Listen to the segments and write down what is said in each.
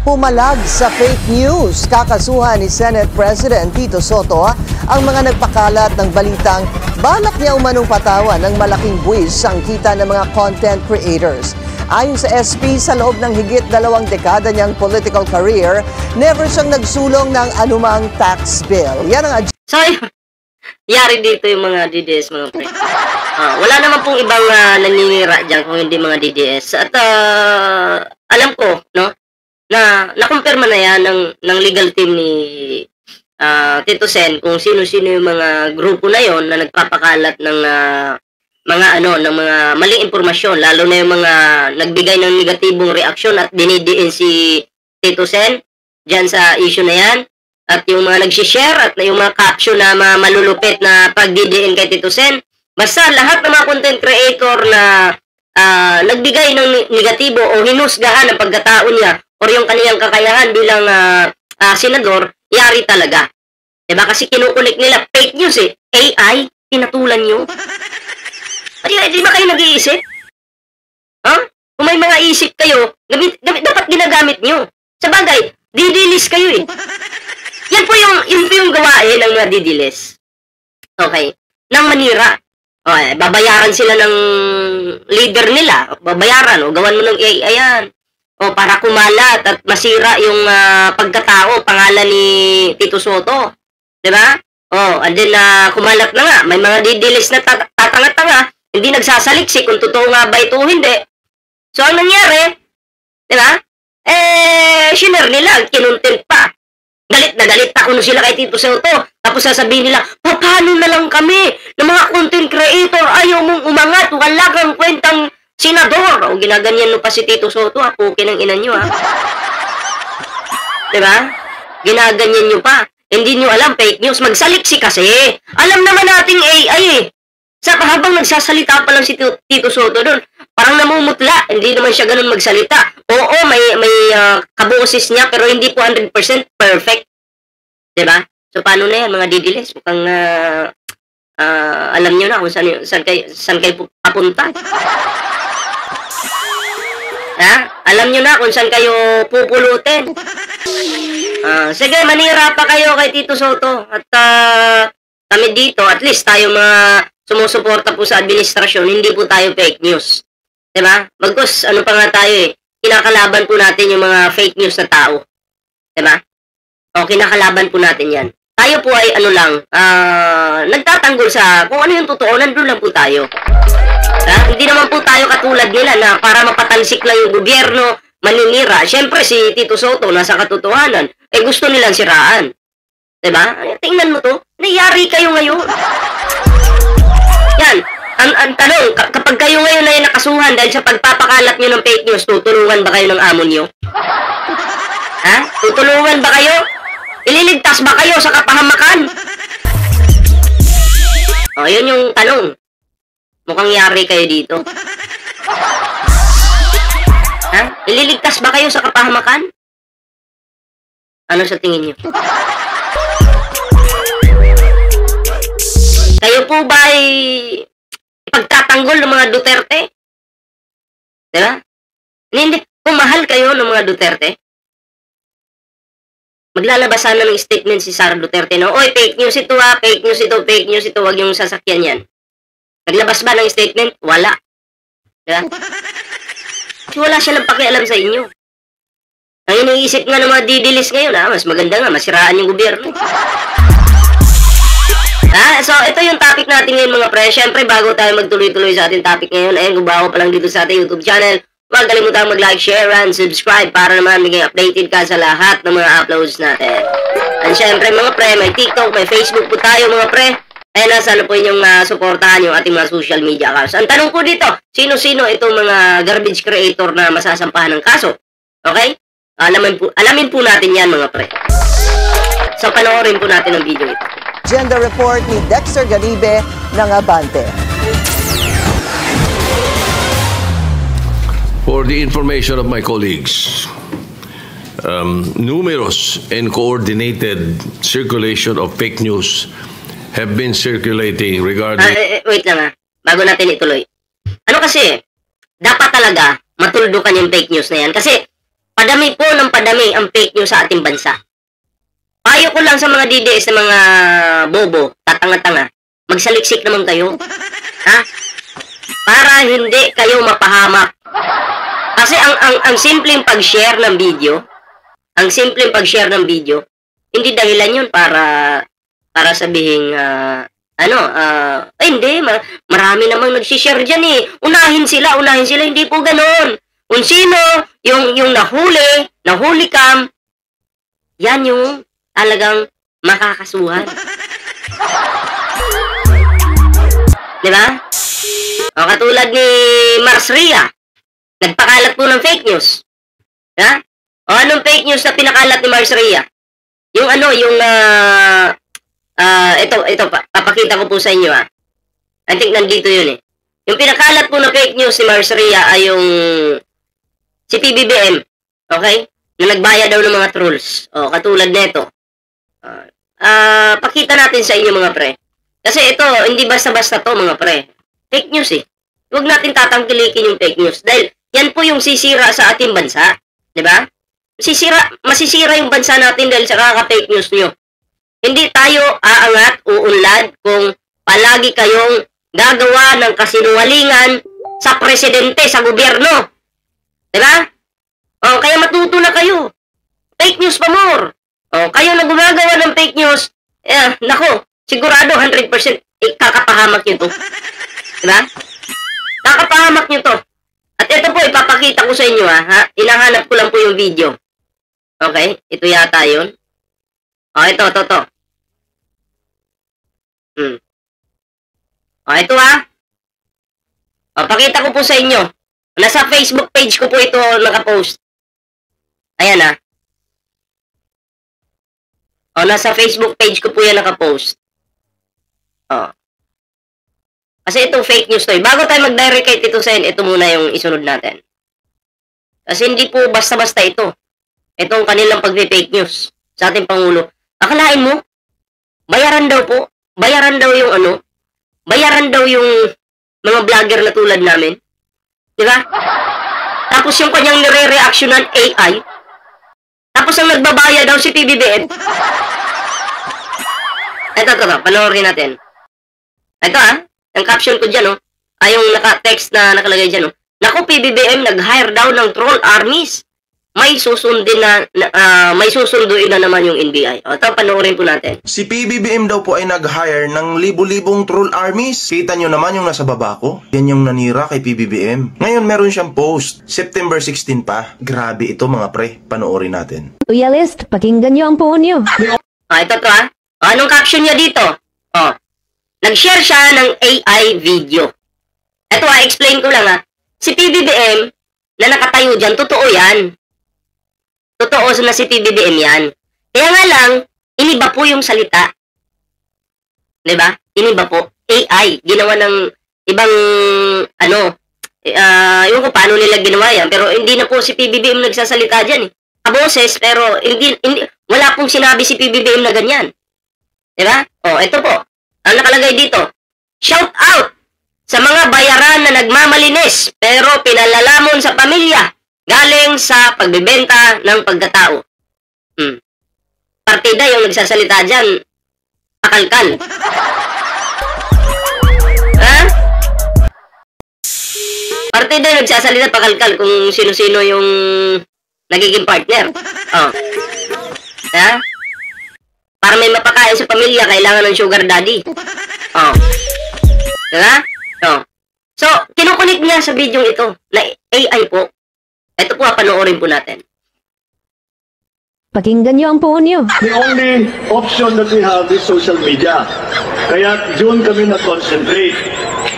Pumalag sa fake news. Kakasuhan ni Senate President Tito Soto ang mga nagpakalat ng balitang balak niya umanong patawan ng malaking buwis ang kita ng mga content creators. Ayon sa SP, sa loob ng higit 2 dekada niyang political career, never siyang nagsulong ng anumang tax bill. Yan ang So, yari dito yung mga DDS, mga pre. Wala naman pong ibang naninira dyan kung hindi mga DDS. At alam ko, no, na nakumpirma na yan ng legal team ni Tito Sen kung sino-sino yung mga grupo na yon na nagpapakalat ng ng mga maling impormasyon, lalo na yung mga nagbigay ng negatibong reaksyon at dinidiin si Tito Sen dyan sa issue na yan, at yung mga nag-share at yung mga caption na malulupit na pagdidiin kay Tito Sen. Basta lahat ng mga content creator na nagbigay ng negatibo o hinusgahan ang pagkatao niya or yung kaniyang kakayahan bilang senador, yari talaga. Diba? Kasi kinukulik nila, fake news eh. AI, pinatulan nyo. Di ba kayo nag-iisip? Kung may mga isip kayo, dapat ginagamit nyo. Sa bagay, didilis kayo eh. Yan po yung gawain ng mga didilis. Okay? Nang manira. Okay, babayaran sila ng leader nila. Babayaran, o gawan mo ng AI yan. O para kumalat at masira yung pagkatao, pangalan ni Tito Soto. Diba? And then kumalat na nga. May mga didilis na tatanga-tanga, hindi nagsasaliksik kung totoo nga ba ito o hindi. So, ang nangyari, diba? Shiner nila, kinuntent pa. Galit na galit ako sila kay Tito Soto. Tapos sasabihin nila, paano na lang kami ng mga content creator, ayaw mong umangat, wala kang kwentang senador. O ginaganyan mo pa si Tito Soto, pukin ang ina nyo, Diba? Ginaganyan nyo pa. Hindi nyo alam, fake news. Magsaliksi kasi. Alam naman nating AI eh. Habang nagsasalita pa lang si Tito Soto doon, parang namumutla. Hindi naman siya ganun magsalita. Oo, may kaboses niya, pero hindi po 100% perfect. Diba? So, paano na yan, mga didilis? Mukhang alam nyo na kung saan kayo papunta. Alam nyo na kung saan kayo pupulutin. Sige, manira pa kayo kay Tito Soto. At kami dito, at least tayo mga sumusuporta po sa administrasyon, hindi po tayo fake news. Diba? Bagkus, ano pa nga tayo eh. Kinakalaban po natin yung mga fake news na tao. Diba? O, kinakalaban po natin yan. Tayo po ay nagtatanggol sa kung ano yung totoo, nandun lang po tayo. Hindi naman po tayo katulad nila na para mapatansik lang yung gobyerno, maninira. Siyempre, si Tito Soto, nasa katotohanan, gusto nilang siraan. Diba? Tingnan mo to. Nayari kayo ngayon. Yan. Ang tanong, kapag kayo ngayon ay nakasuhan dahil sa pagpapakalat nyo ng fake news, tutulungan ba kayo ng amo nyo? Tutulungan ba kayo? Ililigtas ba kayo sa kapahamakan? Yun yung tanong. Mukhang yari kayo dito. Ililigtas ba kayo sa kapahamakan? Ano sa tingin nyo? Kayo po ba ay pagtatanggol ng mga Duterte? Diba? Hindi. Kung mahal kayo ng mga Duterte, maglalabas sana ng statement si Sara Duterte na, oy, fake news ito fake news ito, fake news ito, wag yung sasakyan yan. Naglabas ba ng statement? Wala. Diba? Kasi wala siya lang pakialam sa inyo. Ang iniisip nga ng mga didilis ngayon, mas maganda nga, masiraan yung gobyerno. So, ito yung topic natin ngayon mga pre. Siyempre, bago tayo magtuloy-tuloy sa ating topic ngayon, kung bago pa lang dito sa ating YouTube channel, huwag kalimutan mag-like, share, and subscribe para naman maging updated ka sa lahat ng mga uploads natin. And siyempre mga pre, may TikTok, may Facebook po tayo mga pre. Kaya sana po inyong suportahan yung ating mga social media accounts. Ang tanong po dito, sino-sino itong mga garbage creator na masasampahan ng kaso? Okay? Alamin po natin yan mga pre. So, panoorin po natin ang video ito. Gender report ni Dexter Ganibe ng Abante. For the information of my colleagues, numerous and coordinated circulation of fake news have been circulating regarding... Wait lang bago natin ituloy. Ano kasi, dapat talaga matuldukan yung fake news na yan. Kasi Padami po ng padami ang fake news sa ating bansa. Payo ko lang sa mga DDS na mga bobo, tatanga-tanga, magsaliksik naman kayo. Ha? Para hindi kayo mapahamak. Kasi ang simpleng pag-share ng video, hindi dahilan yun para sabihin, hindi, marami namang nagsishare dyan eh. Unahin sila, hindi po ganon. Kung sino, yung nahuli cam, yan yung talagang makakasuhan. Diba? O, katulad ni Mars Ria, nagpakalat po ng fake news. Ha? O, anong fake news na pinakalat ni Mars Ria? Yung ito, papakita ko po sa inyo, ha. I think nandito yun, eh. Yung pinakalat po na fake news ni Mars Ria ay yung si PBBM, okay? Na nagbaya daw ng mga trolls. O, katulad nito. Pakita natin sa inyo, mga pre. Kasi ito, hindi basta-basta to, mga pre. Fake news, eh. Huwag natin tatangkilikin yung fake news. Dahil yan po yung sisira sa ating bansa. Diba? Masisira yung bansa natin dahil sa kaka-fake news nyo. Hindi tayo aangat, uunlad kung palagi kayong gagawa ng kasinungalingan sa presidente, sa gobyerno. Diba? O, kaya matuto na kayo. Fake news pa more. O, kayo na gumagawa ng fake news, nako, sigurado 100% kakapahamak nyo to. Diba? Kakapahamak nyo to. At ito po, ipapakita ko sa inyo, ha? Hinahanap ko lang po yung video. Okay? Ito yata yun. O, ito. O, ito, ha? O, pakita ko po sa inyo. Nasa Facebook page ko po ito nakapost. Ayan, ha? O, nasa Facebook page ko po yan nakapost. O. Kasi itong fake news to, eh. Bago tayo mag-direct kay Tito Sen, ito muna yung isunod natin. Kasi hindi po basta-basta ito. Itong kanilang pag-fake news sa ating Pangulo. Akalain mo, bayaran daw po. Bayaran daw yung mga vlogger na tulad namin. Diba? Tapos yung kanyang nire-reactionan AI. Tapos ang nagbabaya daw si PBBM. Ito, panoorin natin. Ito, ang caption ko dyan, ay yung naka-text na nakalagay dyan, Naku, PBBM, nag-hire daw ng troll armies. May susunduin na naman yung NBI. O, ito, panoorin po natin. Si PBBM daw po ay nag-hire ng libo-libong troll armies. Kita nyo naman yung nasa baba ko. Yan yung nanira kay PBBM. Ngayon meron siyang post. September 16 pa. Grabe ito, mga pre. Panoorin natin. Uyalist, pakinggan nyo ang puon nyo. Ito to, O, anong caption niya dito? O, nag-share siya ng AI video. Ito, explain ko lang, Si PBBM na nakatayo dyan, totoo yan. Totoo na si PBBM yan. Kaya nga lang, iniba po yung salita. Diba? Iniba po. AI. Ginawa ng ibang, yun ko paano nila ginawa yan. Pero hindi na po si PBBM nagsasalita dyan. Kaboses, pero wala pong sinabi si PBBM na ganyan. Diba? O, ito po. Ang nakalagay dito. Shout out sa mga bayaran na nagmamalinis pero pinalalamon sa pamilya galing sa pagbebenta ng pagkatao. Partida yung nagsasalita dyan. Pakalkal. Ha? Partida yung nagsasalita pakalkal kung sino-sino yung nagiging partner. Oh. Ha? Para may mapakain sa pamilya, kailangan ng sugar daddy. Oh. Diba? Oh. So, kinukunik niya sa video ito na AI po. Ito po, panoorin po natin. Pakinggan nyo ang puon nyo. The only option that we have is social media. Kaya doon kami na-concentrate.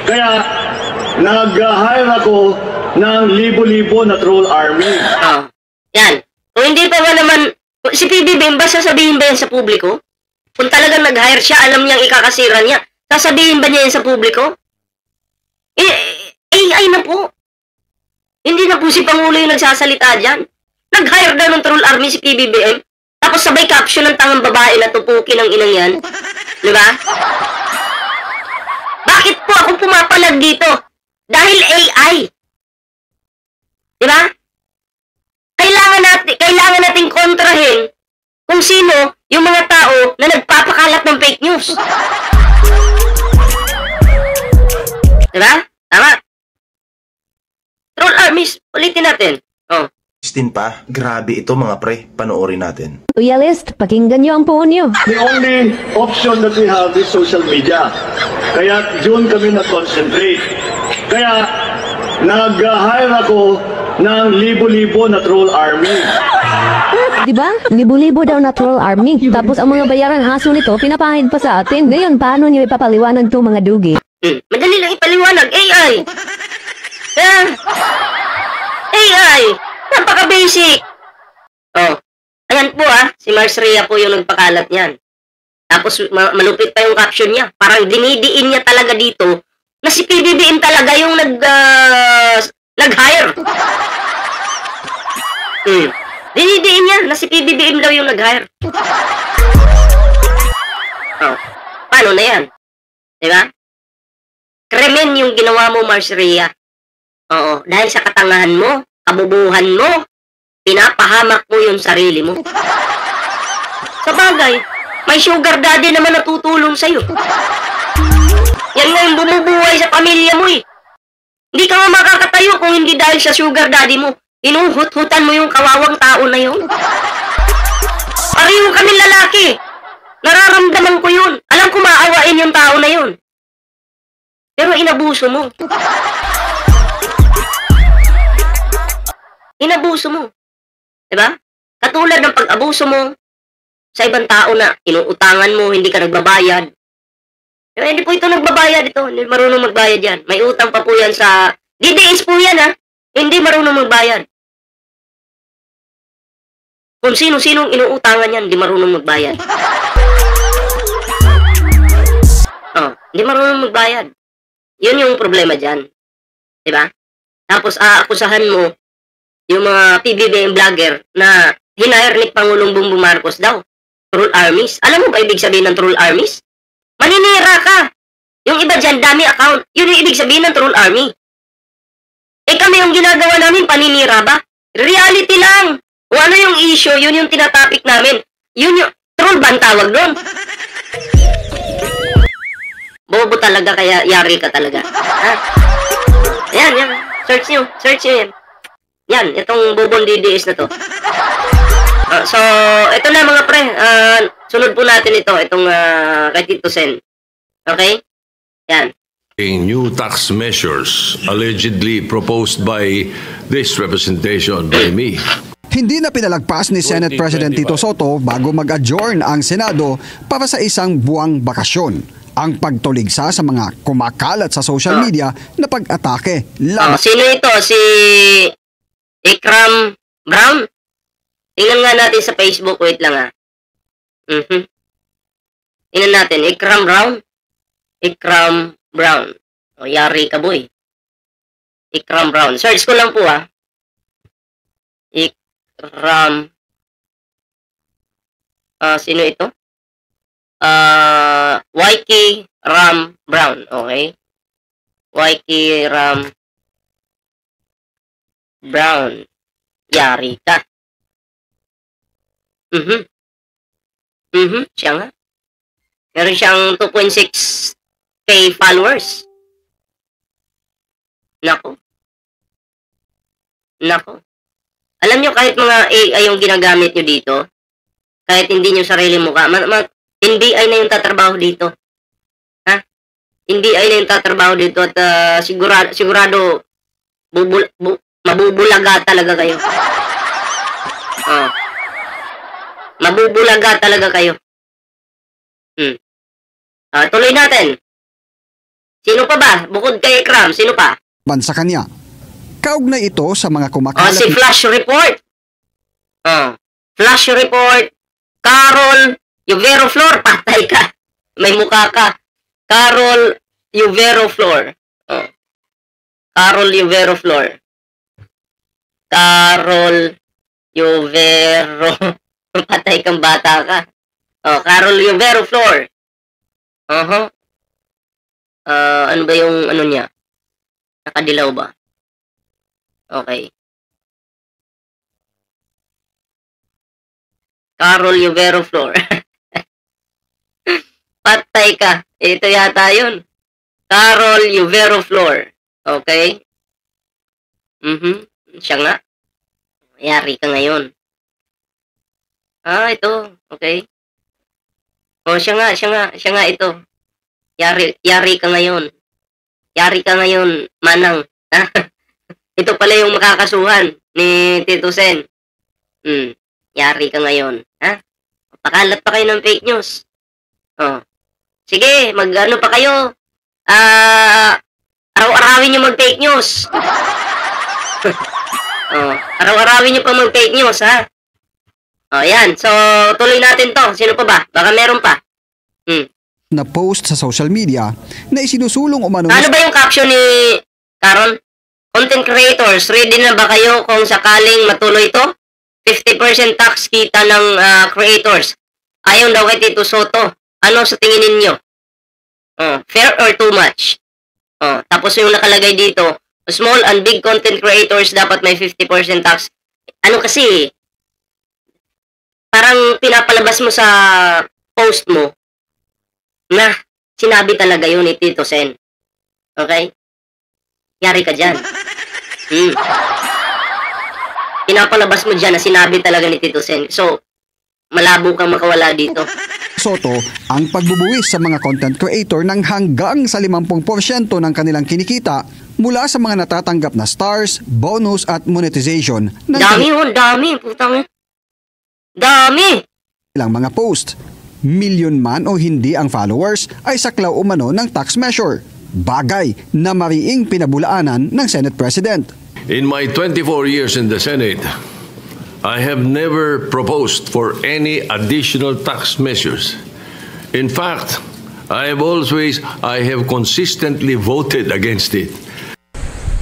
Kaya nag-hire ako ng libo-libo na troll army. Oh. Yan. Kung hindi pa ba naman, si PBBM ba sasabihin ba yan sa publiko? Kung talagang nag-hire siya, alam niyang ikakasira niya, sasabihin ba niya yan sa publiko? AI na po. Hindi na po si Pangulo yung nagsasalita dyan. Nag-hire daw ng troll army si PBBM. Tapos sabay caption ng tangang babae na tupukin ng inang yan. Diba? Bakit po ako pumapalag dito? Dahil AI. Diba? kailangan nating kontrahin kung sino yung mga tao na nagpapakalat ng fake news. Diba? Tama? Troll armies, ulitin natin. Oh. 16 pa. Grabe ito mga pre. Panoorin natin. Loyalist, pakinggan nyo ang puon nyo. The only option that we have is social media. Kaya doon kami nag-concentrate. Kaya nag-hire ako ng libo-libo na troll army. Diba? Libo-libo daw na troll army. Tapos ang mga bayaran aso nito, pinapahid pa sa atin. Ngayon, paano nyo ipapaliwanag itong mga dugi? Madali lang ipaliwanag. AI! AI! Napaka-basic! Oh. Ayan po si Mars Rhea po yung nagpakalat niyan. Tapos malupit pa yung caption niya. Parang dinidiin niya talaga dito na si PBBM talaga yung nag-hire. Dinidiin niya na si PBBM daw yung nag-hire. Oh. Paano na yan? Diba? Krimen yung ginawa mo, Mars Rhea. Oo. Dahil sa katangahan mo, kabubuhan mo, pinapahamak mo yung sarili mo. Sa bagay, may sugar daddy naman na tutulong sa'yo. Yan nga yung bumubuhay sa pamilya mo eh. Hindi ka nga makakatayo kung hindi dahil sa sugar daddy mo. Hinuhut-hutan mo yung kawawang tao na yun. Pareho kami lalaki. Nararamdaman ko yun. Alam ko maawain yung tao na yun. Pero inabuso mo. Inabuso mo. Diba? Katulad ng pag-abuso mo sa ibang tao na inuutangan mo, hindi ka nagbabayad. Diba? Hindi po ito nagbabayad ito. Hindi marunong magbayad yan. May utang pa po yan sa... DDS po yan Hindi marunong magbayad. Kung sino-sinong inuutangan yan, hindi marunong magbayad. Hindi marunong magbayad. Yun yung problema dyan. Diba? Tapos aakusahan mo yung mga PBBM vlogger na hinire ni Pangulong Bongbong Marcos daw. Troll armies. Alam mo ba ibig sabihin ng troll armies? Maninira ka. Yung iba dyan, dami account. Yun yung ibig sabihin ng troll army. Kami yung ginagawa namin, paninira ba? Reality lang. Kung ano yung issue, yun yung tinatopic namin. Yun yung troll ba ang tawag doon? Bobo talaga, kaya yari ka talaga. Yan. Search nyo yan. Yan, itong bobong DDS na to. So, ito na mga pre. Sunod po natin itong kay Tito Sen. Okay? Yan. New tax measures allegedly proposed by this representation by me. Hindi na pinalagpas ni Senate President Tito Soto bago mag-adjourn ang Senado para sa isang buwang bakasyon ang pagtuligsa sa mga kumakalat sa social media na pag-atake. Sino ito? Si Ikram Brown? Tingnan nga natin sa Facebook. Wait lang Tingnan natin. Ikram Brown. O, yari ka boy. Ikram Brown. Search ko lang po Ikram. Sino ito? YK Ram Brown. Okay. YK Ram Brown. Yari ka. Siya nga. Meron siyang 2.6K followers. Nako. Alam nyo, kahit mga AI yung ginagamit nyo dito, kahit hindi nyo sarili mukha, NBI na yung tatrabaho dito. NBI na yung tatrabaho dito at sigurado mabubulaga talaga kayo. Mabubulaga talaga kayo. Tuloy natin. Sino pa ba? Bukod kay Ikram, sino pa? Bansa kanya. Kaugnay ito sa mga kumakalat. Si Flash Report. Flash Report. Carol Yuvero Flor. Patay ka. May mukha ka. Carol Yuvero Flor. Carol Yuvero Flor. Carol Yuvero. Patay kang bata ka. Carol Yuvero Flor. Ano ba yung ano niya? Nakadilaw ba? Okay. Carol Yuvero Flor. Patay ka. Ito yata yun. Carol Yuvero Flor. Okay? Siya nga. Yari ka ngayon. Ito. Okay. Siya nga ito. Yari ka ngayon. Yari ka ngayon, Manang. Ito pala yung makakasuhan ni Tito Sen. Yari ka ngayon. Pakalat pa kayo ng fake news. Sige, mag-ano pa kayo. Araw-arawin nyo mag-fake news. Araw-arawin nyo pa mag-fake news, ha? Yan. So, tuloy natin to. Sino pa ba? Baka meron pa. Na post sa social media na isinusulong umano. Ano ba yung caption ni Carol? Content creators, ready na ba kayo kung sakaling matuloy to? 50% tax kita ng creators. Ayaw daw kay Tito Soto. Ano sa tingin ninyo? Fair or too much? Tapos yung nakalagay dito, small and big content creators dapat may 50% tax. Ano kasi, parang pinapalabas mo sa post mo na sinabi talaga yun ni Tito Sen. Okay? Yari ka dyan. Pinapalabas mo dyan na sinabi talaga ni Tito Sen. So, malabo kang makawala dito. Soto ang pagbubuwis sa mga content creator ng hanggang sa 50% ng kanilang kinikita mula sa mga natatanggap na stars, bonus at monetization ng dami, putang. Dami! ilang mga post. Milyon man o hindi ang followers ay saklaw umano ng tax measure. Bagay na mariing pinabulaanan ng Senate President. In my 24 years in the Senate, I have never proposed for any additional tax measures. In fact, I have consistently voted against it.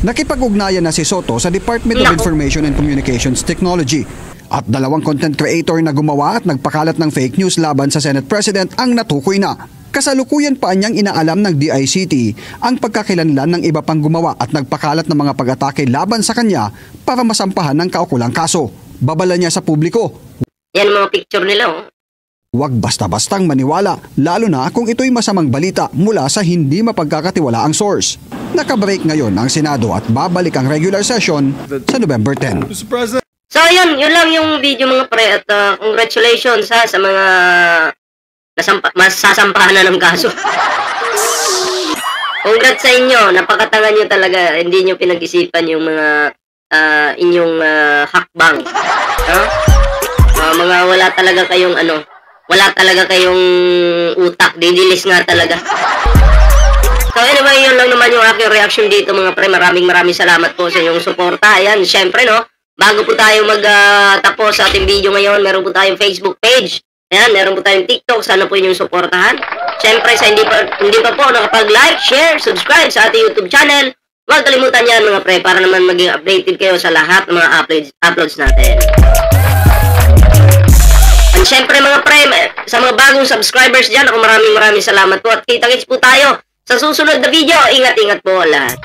Nakipag-ugnayan na si Soto sa Department of Information and Communications Technology at dalawang content creator na gumawa at nagpakalat ng fake news laban sa Senate President ang natukoy na. Kasalukuyan pa niyang inaalam ng DICT ang pagkakilanlan ng iba pang gumawa at nagpakalat ng mga pag-atake laban sa kanya para masampahan ng kaukulang kaso. Babala niya sa publiko. Yan mga picture nila. Huwag basta-bastang maniwala, lalo na kung ito'y masamang balita mula sa hindi mapagkakatiwalaang source. Nakabreak ngayon ang Senado at babalik ang regular session sa November 10. So yun lang yung video mga pre at congratulations sa mga masasampahan na ng kaso. Congrats sa inyo, napakatanga nyo talaga, hindi nyo pinag-isipan yung mga inyong hakbang. Mga wala talaga kayong utak, didilis nga talaga. So anyway, yun lang naman yung aking reaction dito mga pre. Maraming salamat po sa inyong suporta. Ayan, syempre bago po tayo magtapos sa ating video ngayon, meron po tayong Facebook page. Ayan, meron po tayong TikTok. Sana po inyong suportahan. Syempre, sa hindi pa po nakapag-like, share, subscribe sa ating YouTube channel, huwag kalimutan yan mga pre para naman maging updated kayo sa lahat ng mga uploads natin. And syempre mga pre, sa mga bagong subscribers dyan, ako maraming salamat po at kita-kits po tayo sa susunod na video. Ingat-ingat po lahat.